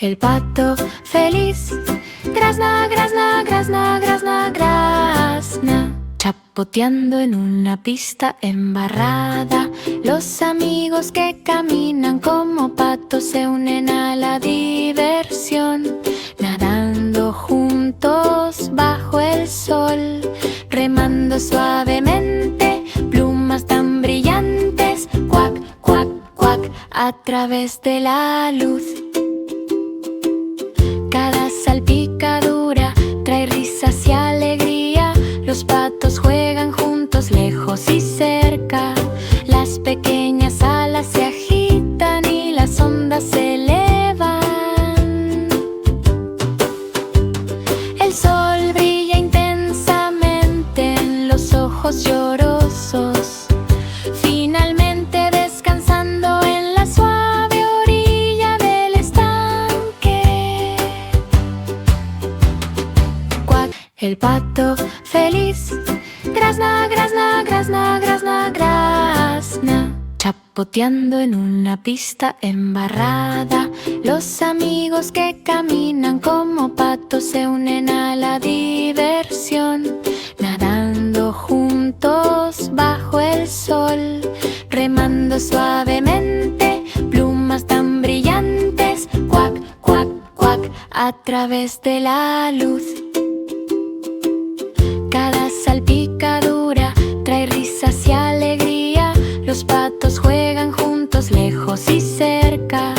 El pato feliz grazna, grazna, grazna, grazna, grazna, chapoteando en una pista embarrada. Los amigos que caminan como patos se unen a la diversión, nadando juntos bajo el sol, remando suavemente, plumas tan brillantes, cuac, cuac, cuac, a través de la luz. Cada salpicadura trae risas y alegría. Los patos juegan juntos, lejos y cerca. Las pequeñas alas se agitan y las ondas se elevan. El sol brilla intensamente en los ojos llorosos, finalmente descansando en la suave orilla del estanque. Cuac, el pato feliz grazna, grazna, grazna, grazna, grazna, chapoteando en una pista embarrada. Los amigos que caminan como patos se unen a la diversión, nadando juntos bajo el sol, remando suavemente, plumas tan brillantes, cuac, cuac, cuac, a través de la luz. Cada salpicadura trae risas y alegría. Los patos juegan juntos, lejos y cerca.